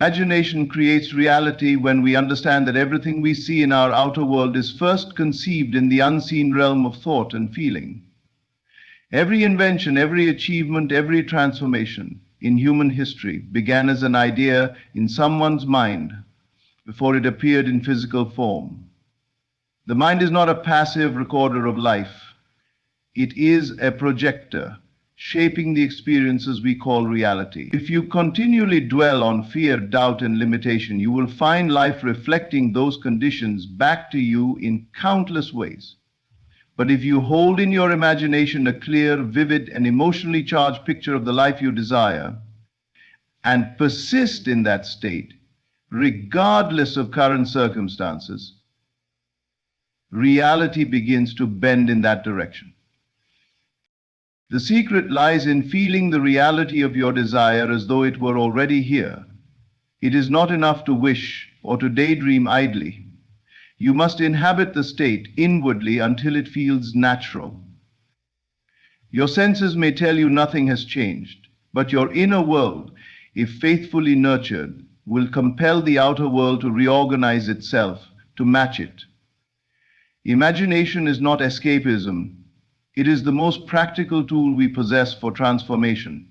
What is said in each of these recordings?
Imagination creates reality when we understand that everything we see in our outer world is first conceived in the unseen realm of thought and feeling. Every invention, every achievement, every transformation in human history began as an idea in someone's mind before it appeared in physical form. The mind is not a passive recorder of life. It is a projector, shaping the experiences we call reality. If you continually dwell on fear, doubt, and limitation, you will find life reflecting those conditions back to you in countless ways. But if you hold in your imagination a clear, vivid, and emotionally charged picture of the life you desire, and persist in that state, regardless of current circumstances, reality begins to bend in that direction. The secret lies in feeling the reality of your desire as though it were already here. It is not enough to wish or to daydream idly. You must inhabit the state inwardly until it feels natural. Your senses may tell you nothing has changed, but your inner world, if faithfully nurtured, will compel the outer world to reorganize itself to match it. Imagination is not escapism. It is the most practical tool we possess for transformation.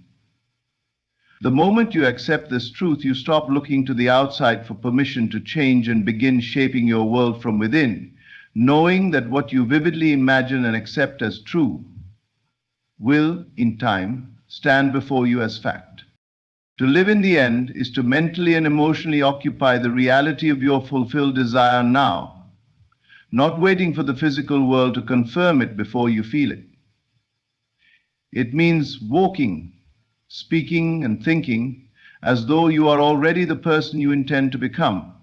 The moment you accept this truth, you stop looking to the outside for permission to change and begin shaping your world from within, knowing that what you vividly imagine and accept as true will, in time, stand before you as fact. To live in the end is to mentally and emotionally occupy the reality of your fulfilled desire now, not waiting for the physical world to confirm it before you feel it. It means walking, speaking, and thinking as though you are already the person you intend to become,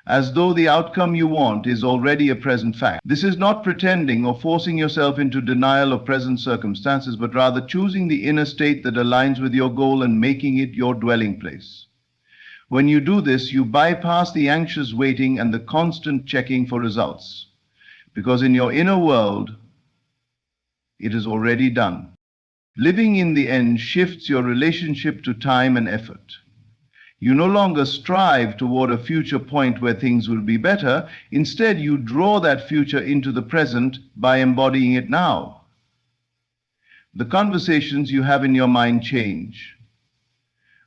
as though the outcome you want is already a present fact. This is not pretending or forcing yourself into denial of present circumstances, but rather choosing the inner state that aligns with your goal and making it your dwelling place. When you do this, you bypass the anxious waiting and the constant checking for results, because in your inner world, it is already done. Living in the end shifts your relationship to time and effort. You no longer strive toward a future point where things will be better. Instead, you draw that future into the present by embodying it now. The conversations you have in your mind change.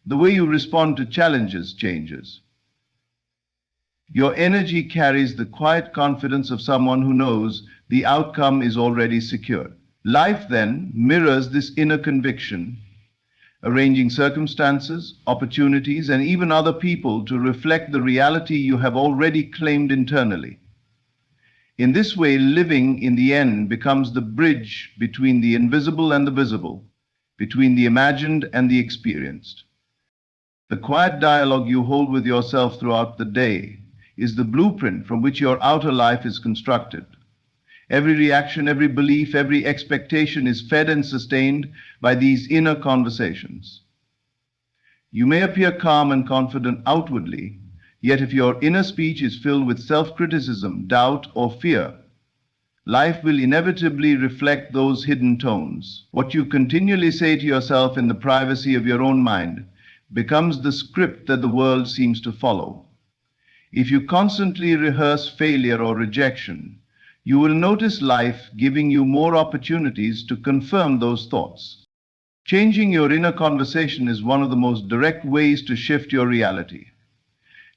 The way you respond to challenges changes. Your energy carries the quiet confidence of someone who knows the outcome is already secured. Life then mirrors this inner conviction, arranging circumstances, opportunities, and even other people to reflect the reality you have already claimed internally. In this way, living in the end becomes the bridge between the invisible and the visible, between the imagined and the experienced. The quiet dialogue you hold with yourself throughout the day is the blueprint from which your outer life is constructed. Every reaction, every belief, every expectation is fed and sustained by these inner conversations. You may appear calm and confident outwardly, yet if your inner speech is filled with self-criticism, doubt, or fear, life will inevitably reflect those hidden tones. What you continually say to yourself in the privacy of your own mind becomes the script that the world seems to follow. If you constantly rehearse failure or rejection, you will notice life giving you more opportunities to confirm those thoughts. Changing your inner conversation is one of the most direct ways to shift your reality.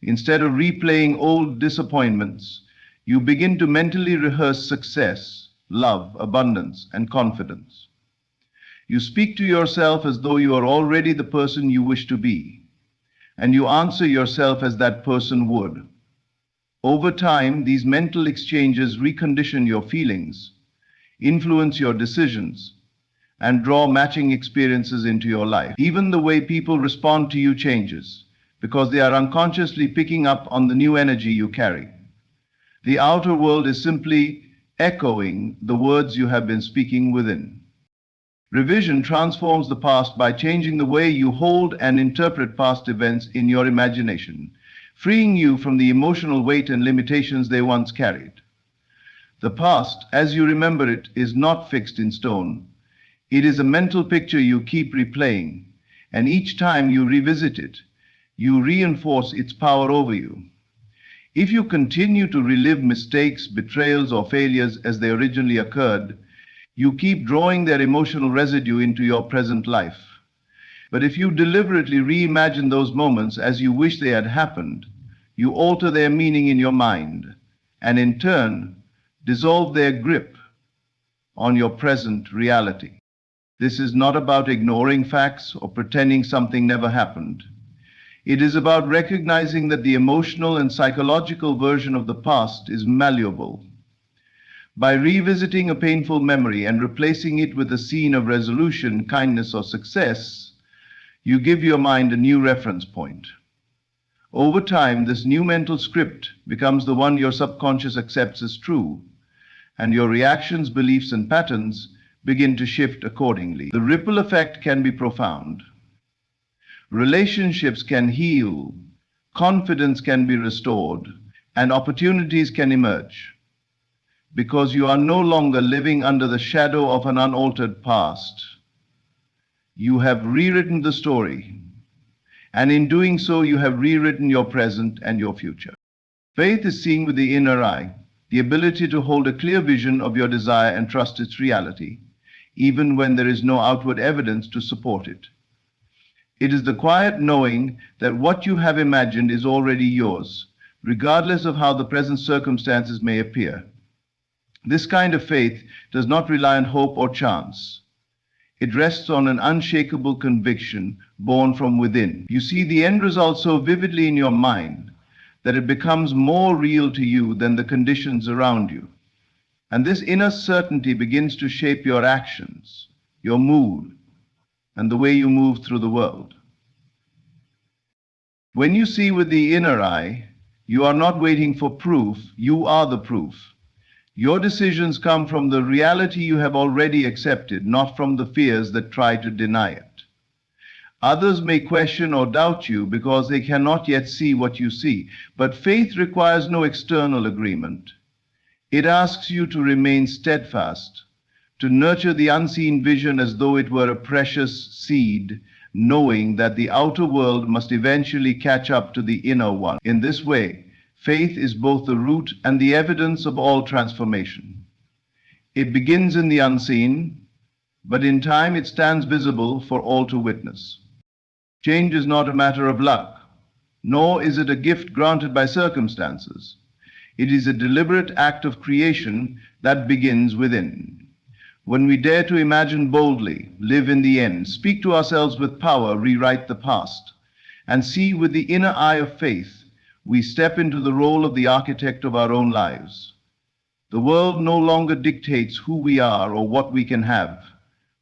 Instead of replaying old disappointments, you begin to mentally rehearse success, love, abundance, and confidence. You speak to yourself as though you are already the person you wish to be, and you answer yourself as that person would. Over time, these mental exchanges recondition your feelings, influence your decisions, and draw matching experiences into your life. Even the way people respond to you changes, because they are unconsciously picking up on the new energy you carry. The outer world is simply echoing the words you have been speaking within. Revision transforms the past by changing the way you hold and interpret past events in your imagination, freeing you from the emotional weight and limitations they once carried. The past, as you remember it, is not fixed in stone. It is a mental picture you keep replaying, and each time you revisit it, you reinforce its power over you. If you continue to relive mistakes, betrayals, or failures as they originally occurred, you keep drawing their emotional residue into your present life. But if you deliberately reimagine those moments as you wish they had happened, you alter their meaning in your mind, and in turn, dissolve their grip on your present reality. This is not about ignoring facts or pretending something never happened. It is about recognizing that the emotional and psychological version of the past is malleable. By revisiting a painful memory and replacing it with a scene of resolution, kindness, or success, you give your mind a new reference point. Over time, this new mental script becomes the one your subconscious accepts as true, and your reactions, beliefs, and patterns begin to shift accordingly. The ripple effect can be profound. Relationships can heal, confidence can be restored, and opportunities can emerge. Because you are no longer living under the shadow of an unaltered past. You have rewritten the story, and in doing so, you have rewritten your present and your future. Faith is seeing with the inner eye, the ability to hold a clear vision of your desire and trust its reality, even when there is no outward evidence to support it. It is the quiet knowing that what you have imagined is already yours, regardless of how the present circumstances may appear. This kind of faith does not rely on hope or chance. It rests on an unshakable conviction born from within. You see the end result so vividly in your mind that it becomes more real to you than the conditions around you. And this inner certainty begins to shape your actions, your mood, and the way you move through the world. When you see with the inner eye, you are not waiting for proof, you are the proof. Your decisions come from the reality you have already accepted, not from the fears that try to deny it. Others may question or doubt you because they cannot yet see what you see, but faith requires no external agreement. It asks you to remain steadfast, to nurture the unseen vision as though it were a precious seed, knowing that the outer world must eventually catch up to the inner one. In this way, faith is both the root and the evidence of all transformation. It begins in the unseen, but in time it stands visible for all to witness. Change is not a matter of luck, nor is it a gift granted by circumstances. It is a deliberate act of creation that begins within. When we dare to imagine boldly, live in the end, speak to ourselves with power, rewrite the past, and see with the inner eye of faith, we step into the role of the architect of our own lives. The world no longer dictates who we are or what we can have.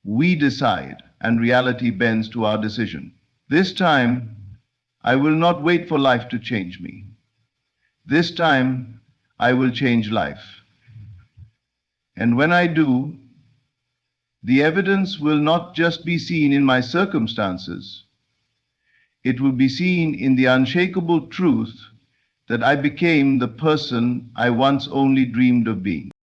We decide, and reality bends to our decision. This time, I will not wait for life to change me. This time, I will change life. And when I do, the evidence will not just be seen in my circumstances. It will be seen in the unshakable truth that I became the person I once only dreamed of being.